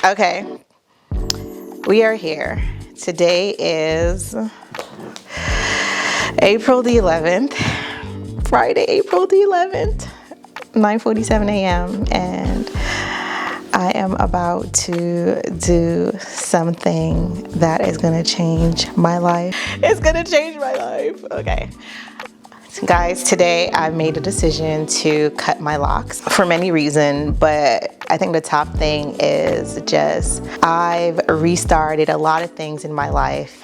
Okay, we are here. Today is April the 11th, Friday, April the 11th, 9:47 a.m. and I am about to do something that is gonna change my life. It's gonna change my life. Okay. Guys, today I made a decision to cut my locks for many reasons, but I think the top thing is just I've restarted a lot of things in my life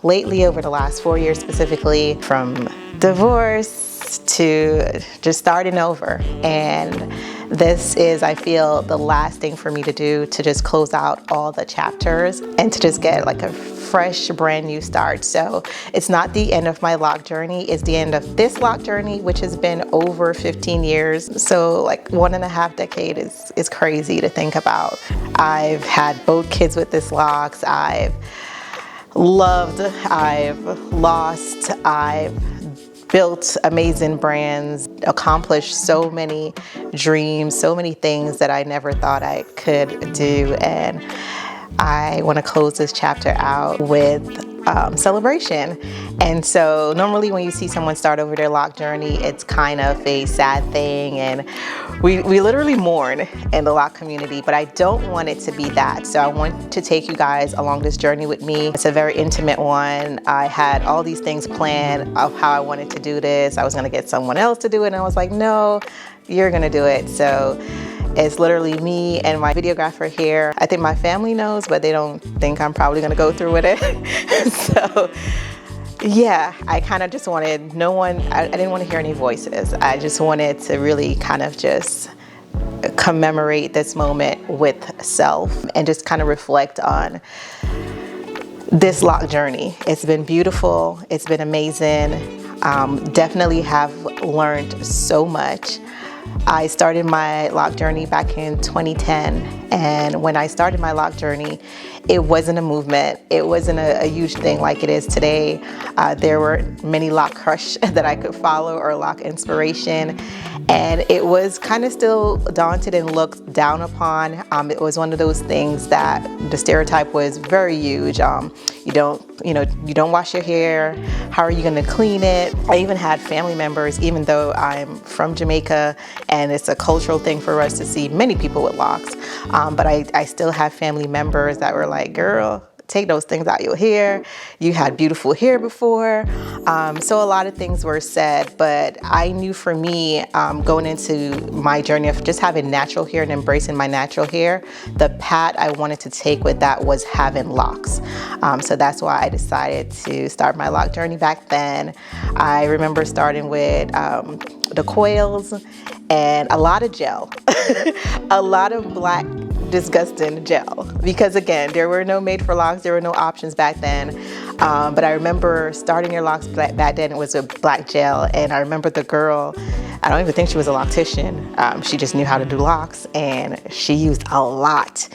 lately over the last 4 years specifically, from divorce to just starting over. And this is, I feel, the last thing for me to do, to just close out all the chapters and to just get like a fresh, brand new start. So it's not the end of my lock journey, it's the end of this lock journey, which has been over 15 years. So like 1.5 decades is crazy to think about. I've had both kids with this locks. I've loved, I've lost, I've built amazing brands, accomplished so many dreams, so many things that I never thought I could do. And I want to close this chapter out with celebration. And so normally when you see someone start over their lock journey, it's kind of a sad thing, and we literally mourn in the lock community, but I don't want it to be that. So I want to take you guys along this journey with me. It's a very intimate one. I had all these things planned of how I wanted to do this. I was going to get someone else to do it, and I was like, no, you're going to do it. So it's literally me and my videographer here. I think my family knows, but they don't think I'm probably gonna go through with it. So yeah, I kind of just wanted I didn't want to hear any voices. I just wanted to really kind of just commemorate this moment with self and just kind of reflect on this lock journey. It's been beautiful. It's been amazing. Definitely have learned so much. I started my lock journey back in 2010, and when I started my lock journey, it wasn't a movement. It wasn't a huge thing like it is today. There were many lock crush that I could follow, or lock inspiration, and it was kind of still daunted and looked down upon. It was one of those things that the stereotype was very huge. You don't wash your hair. How are you going to clean it? I even had family members, even though I'm from Jamaica and it's a cultural thing for us to see many people with locks, but I still have family members that were like, girl, take those things out your hair. You had beautiful hair before. So a lot of things were said, but I knew for me, going into my journey of just having natural hair and embracing my natural hair, the path I wanted to take with that was having locks. So that's why I decided to start my lock journey back then. I remember starting with the coils and a lot of gel, a lot of black disgusting gel, because again, there were no made for locks, there were no options back then. But I remember starting your locks back then, it was a black gel, and I remember the girl, I don't even think she was a loctician, she just knew how to do locks, and she used a lot.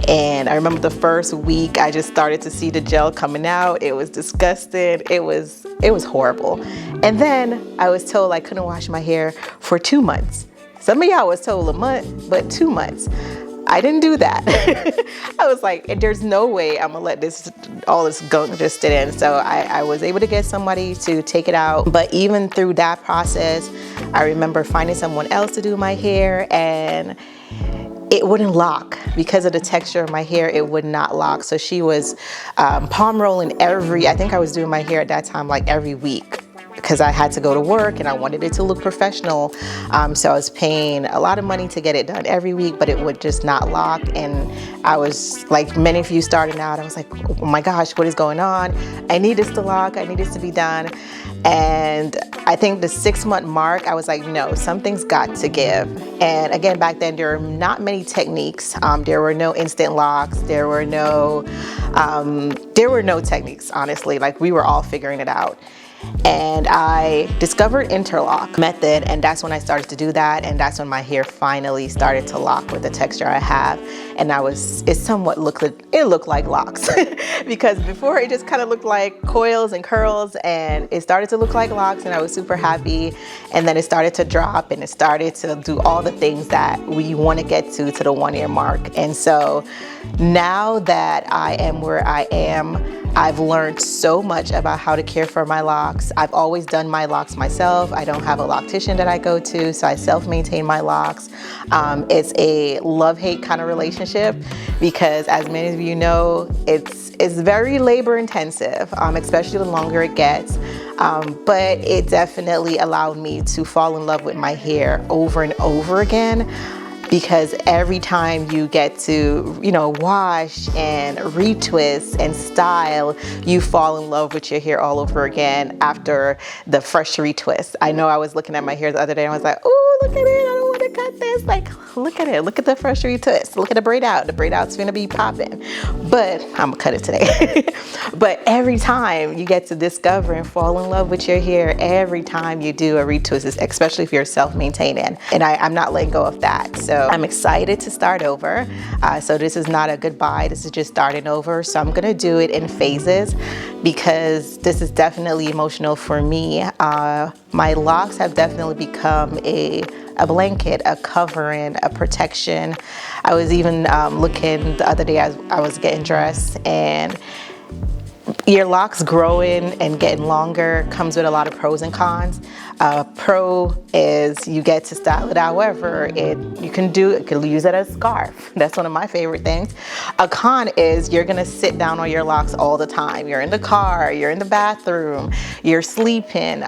And I remember the first week I just started to see the gel coming out. It was disgusting. It was horrible. And then I was told I couldn't wash my hair for 2 months. Some of y'all was told a month, but 2 months. I didn't do that. I was like, there's no way I'm gonna let all this gunk just sit in. So I was able to get somebody to take it out. But even through that process, I remember finding someone else to do my hair, and it wouldn't lock because of the texture of my hair. It would not lock. So she was palm rolling I think I was doing my hair at that time like every week, because I had to go to work and I wanted it to look professional. So I was paying a lot of money to get it done every week, but it would just not lock. And I was like many of you starting out, I was like, oh my gosh, what is going on? I need this to lock, I need this to be done. And I think the 6-month mark, I was like, no, something's got to give. And again, back then, there were not many techniques. There were no instant locks. There were no techniques, honestly. Like, we were all figuring it out. and I discovered interlock method, and that's when I started to do that, and that's when my hair finally started to lock with the texture I have. And it somewhat looked like locks because before it just kind of looked like coils and curls, and it started to look like locks, and I was super happy. And then it started to drop, and it started to do all the things that we want to get to the 1 year mark. And so now that I am where I am, I've learned so much about how to care for my locks. I've always done my locks myself. I don't have a loctician that I go to, so I self-maintain my locks. It's a love-hate kind of relationship because, as many of you know, it's very labor intensive, especially the longer it gets. But it definitely allowed me to fall in love with my hair over and over again, because every time you get to, wash and retwist and style, you fall in love with your hair all over again after the fresh retwist. I know I was looking at my hair the other day and I was like, oh, look at it, I don't want to cut this. Like, look at it, look at the fresh retwist, look at the braid out. The braid out's gonna be popping, but I'm gonna cut it today. But every time you get to discover and fall in love with your hair, every time you do a retwist, especially if you're self-maintaining, and I'm not letting go of that. So I'm excited to start over. So this is not a goodbye, this is just starting over. So I'm gonna do it in phases because this is definitely emotional for me. My locks have definitely become a blanket, a covering, a protection. I was even looking the other day as I was getting dressed, and your locks growing and getting longer comes with a lot of pros and cons. Pro is you get to style it however you can use it as a scarf. That's one of my favorite things. A con is you're gonna sit down on your locks all the time. You're in the car, you're in the bathroom, you're sleeping.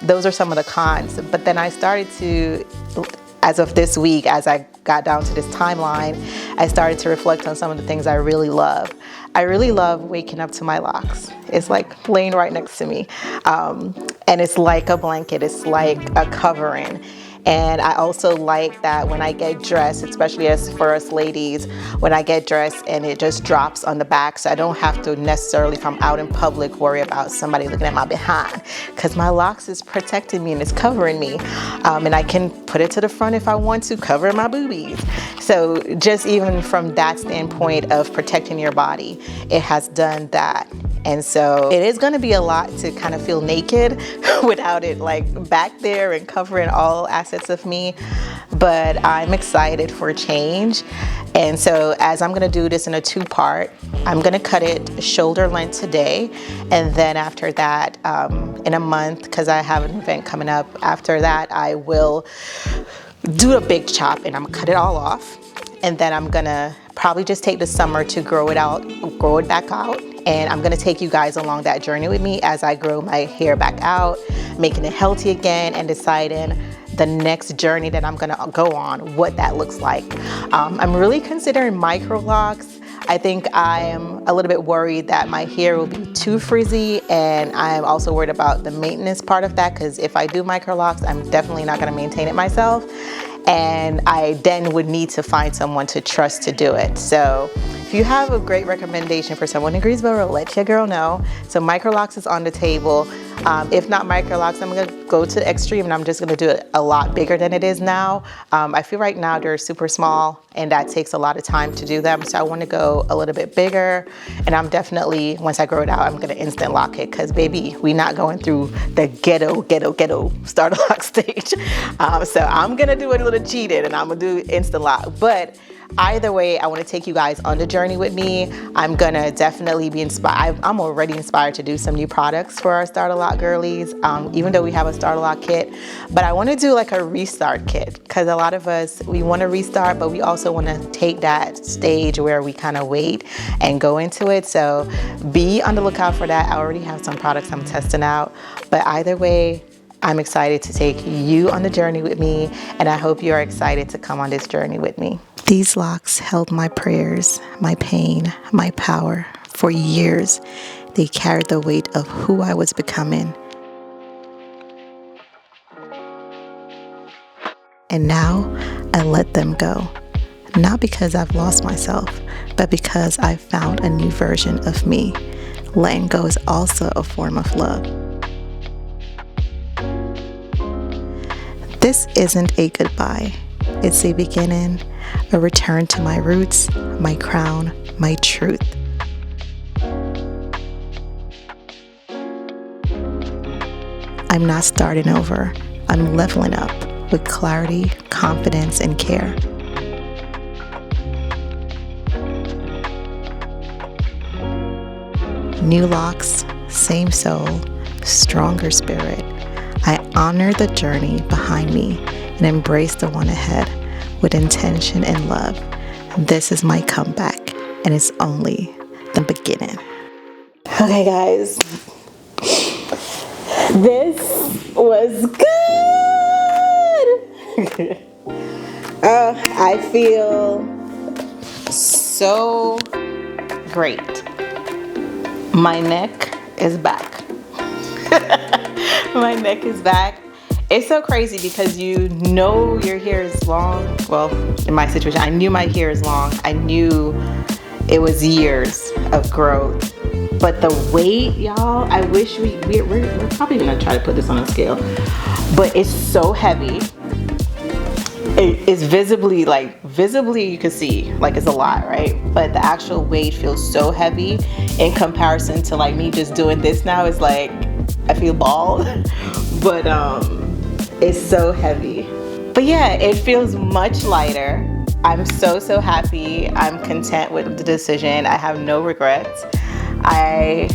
Those are some of the cons. But then I started to, as of this week, as I got down to this timeline, I started to reflect on some of the things I really love. I really love waking up to my locks. It's like laying right next to me. And it's like a blanket, it's like a covering. And I also like that when I get dressed, especially as for us ladies, when I get dressed and it just drops on the back, so I don't have to necessarily, if I'm out in public, worry about somebody looking at my behind, because my locks is protecting me and it's covering me. And I can put it to the front if I want to, cover my boobies. So just even from that standpoint of protecting your body, it has done that. And so it is going to be a lot to kind of feel naked without it like back there and covering all assets of me. But I'm excited for change. And so as I'm going to do this in a 2-part, I'm going to cut it shoulder length today. And then after that, in a month, because I have an event coming up, after that, I will do a big chop and I'm going to cut it all off. And then I'm going to probably just take the summer to grow it back out. And I'm gonna take you guys along that journey with me as I grow my hair back out, making it healthy again, and deciding the next journey that I'm gonna go on, what that looks like. I'm really considering micro locks. I think I am a little bit worried that my hair will be too frizzy, and I'm also worried about the maintenance part of that, because if I do micro locks, I'm definitely not gonna maintain it myself. And I then would need to find someone to trust to do it. So if you have a great recommendation for someone in Greensboro, let your girl know. So micro locks is on the table. If not micro locks, I'm gonna go to the extreme and I'm just gonna do it a lot bigger than it is now. I feel right now they're super small and that takes a lot of time to do them. So I wanna go a little bit bigger, and I'm definitely, once I grow it out, I'm gonna instant lock it, because baby, we not going through the ghetto starter lock stage. So I'm gonna do it a little cheated and I'm gonna do instant lock. But either way, I want to take you guys on the journey with me. I'm gonna definitely be inspired. I'm already inspired to do some new products for our Starter Lock girlies, even though we have a Starter Lock kit. But I want to do like a restart kit, because a lot of us, we want to restart, but we also want to take that stage where we kind of wait and go into it. So be on the lookout for that. I already have some products I'm testing out. But either way, I'm excited to take you on the journey with me, and I hope you are excited to come on this journey with me. These locks held my prayers, my pain, my power for years. They carried the weight of who I was becoming. And now I let them go. Not because I've lost myself, but because I've found a new version of me. Letting go is also a form of love. This isn't a goodbye. It's a beginning, a return to my roots, my crown, my truth. I'm not starting over. I'm leveling up with clarity, confidence, and care. New locks, same soul, stronger spirit. I honor the journey behind me and embrace the one ahead with intention and love. This is my comeback, and it's only the beginning. Okay, guys. This was good. I feel so great. My neck is back. My neck is back. It's so crazy because you know your hair is long. Well, in my situation, I knew my hair is long. I knew it was years of growth. But the weight, y'all, I wish we're probably gonna try to put this on a scale. But it's so heavy. It's visibly you can see, like, it's a lot, right? But the actual weight feels so heavy in comparison to like me just doing this now. It's like, I feel bald, but it's so heavy. But yeah, it feels much lighter. I'm so happy. I'm content with the decision. I have no regrets. I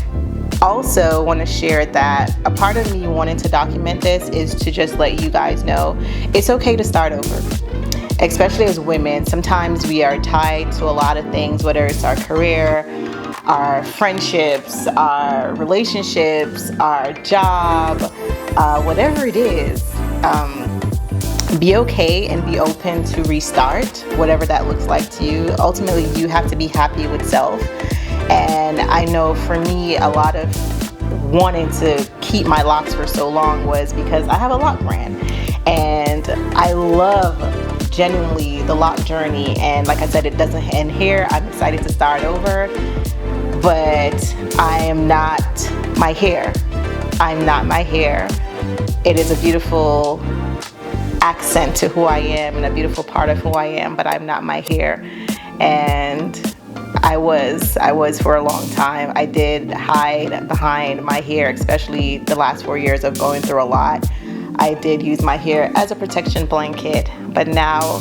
also want to share that a part of me wanting to document this is to just let you guys know it's okay to start over. Especially as women, sometimes we are tied to a lot of things, whether it's our career, our friendships, our relationships, our job, whatever it is. Be okay and be open to restart, whatever that looks like to you. Ultimately, you have to be happy with self. And I know for me, a lot of wanting to keep my locks for so long was because I have a lock brand. And I love genuinely the lock journey. And like I said, it doesn't end here. I'm excited to start over. But I am not my hair. I'm not my hair. It is a beautiful accent to who I am and a beautiful part of who I am, but I'm not my hair. And I was for a long time. I did hide behind my hair, especially the last 4 years of going through a lot. I did use my hair as a protection blanket, but now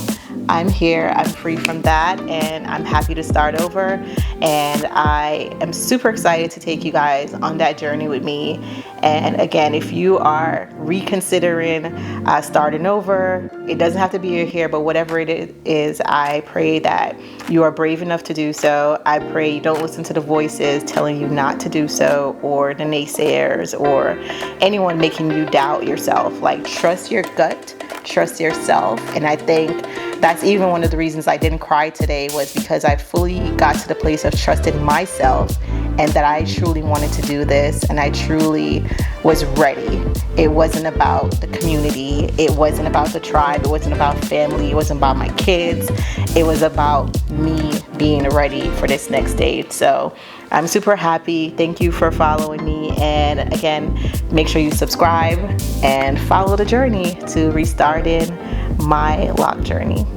I'm here, I'm free from that, and I'm happy to start over. And I am super excited to take you guys on that journey with me. And again, if you are reconsidering starting over, it doesn't have to be your hair, but whatever it is, I pray that you are brave enough to do so. I pray you don't listen to the voices telling you not to do so, or the naysayers, or anyone making you doubt yourself. Like, trust your gut, trust yourself. And I think that's even one of the reasons I didn't cry today, was because I fully got to the place of trusting myself and that I truly wanted to do this, and I truly was ready. It wasn't about the community. It wasn't about the tribe. It wasn't about family. It wasn't about my kids. It was about me being ready for this next stage. So I'm super happy. Thank you for following me. And again, make sure you subscribe and follow the journey to restarting my lock journey.